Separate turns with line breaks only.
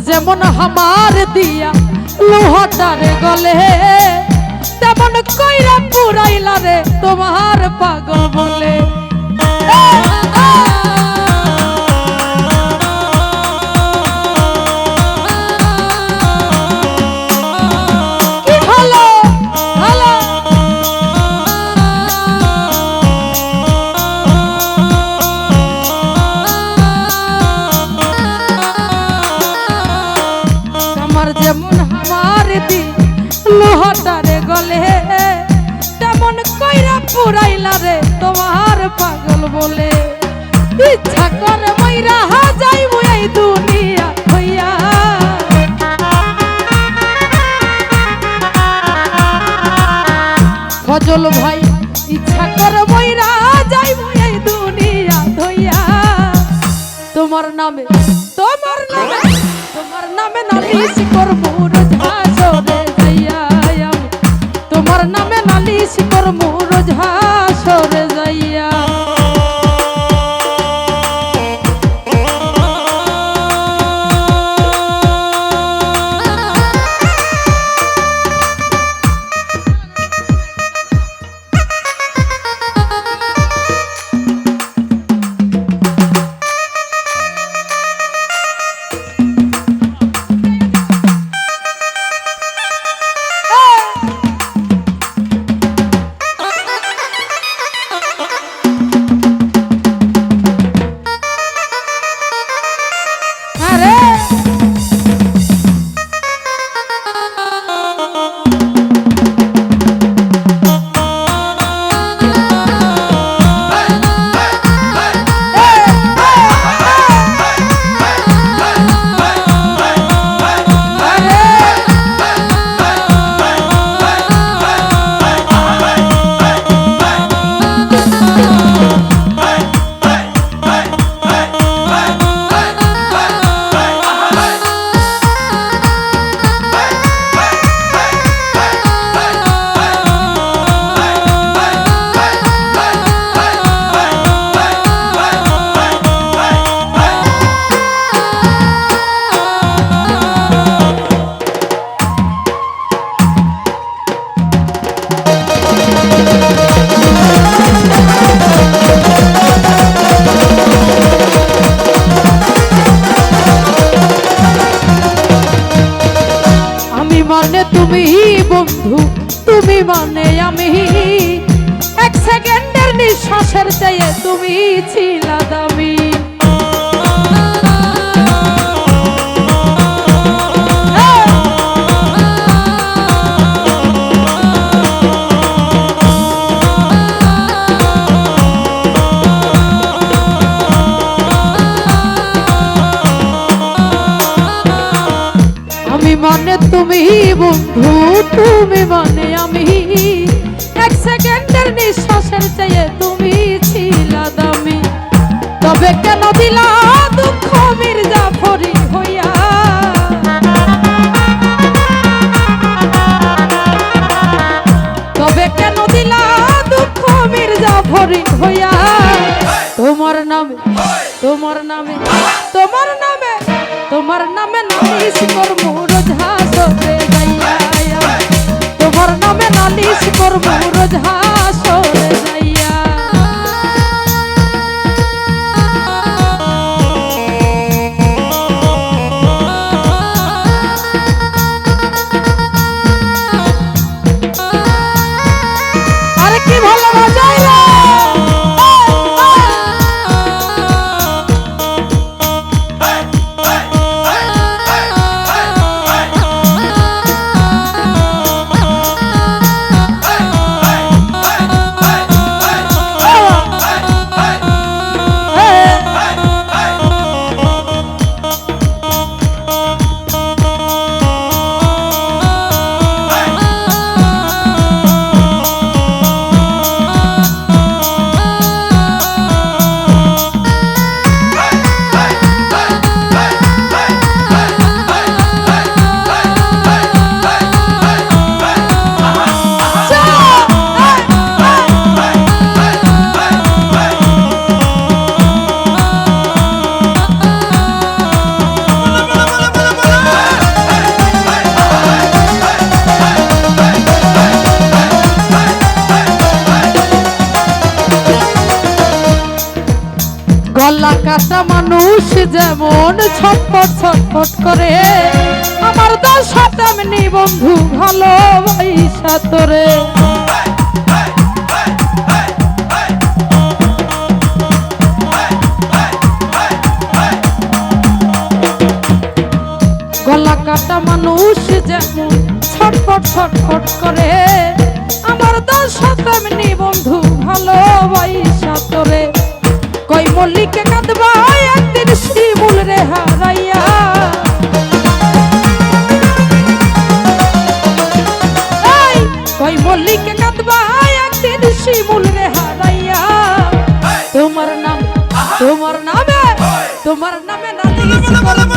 যেমন হামার দিয়া লোহাটারে গলে, তেমন কইরা পুরাইলা রে তোমার পাগল বলে। লোহাটারে গলে, তেমন কইরা পুরাইলা রে তোমার পাগল বলে। ইচ্ছা করে মইরা যাইব এই দুনিয়া হইয়া, ফজল ভাই ইচ্ছা করে মইরা যাইব এই দুনিয়া হইয়া। তোমার নামে তোমার নামে তোমার নামে নালিশ করবো রোজ হাসরে যাইয়া, তোমার নামে নালিশ করবো রোজ হাসরে যাইয়া। মানে তুমি বন্ধু, তুমি মানে আমি, এক সেকেন্ডের নিঃশ্বাসের চেয়ে তুমি ছিলা দামি। মানে তুমি বন্ধু, তুমি মানে আমি, এক সেকেন্ডের নিঃশ্বাসের চেয়ে তুমি ছিলা দামি। তবে কেন দিলা দুঃখ মির্জাফরি হইয়া, তবে কেন দিলা দুঃখ মির্জাফরি হইয়া। তোমার নামে তোমার নামে তোমার নামে তোমার নামে নালিশ করবো রোজ হাসরে যাইয়া, তোমার নামে নালিশ করবো রোজ হাসরে যাইয়া। আরে কি ভালো বাজাইলো। কাটা মানুষ যেমন ছটফট ছটফট করে, আমার দশা তেমনি বন্ধু ভালোবাসা তোরে। গলা কাটা মানুষ যেমন ছটফট ছটফট করে, আমার দশা তেমনি বন্ধু ভালোবাসা তোরে। কই মল্লিকে কাঁদবা একদিন শিমুল রে হারাইয়া, কই মল্লিকে কাঁদবা একদিন শিমুল রে হারাইয়া। তোমার নামে নালিশ করব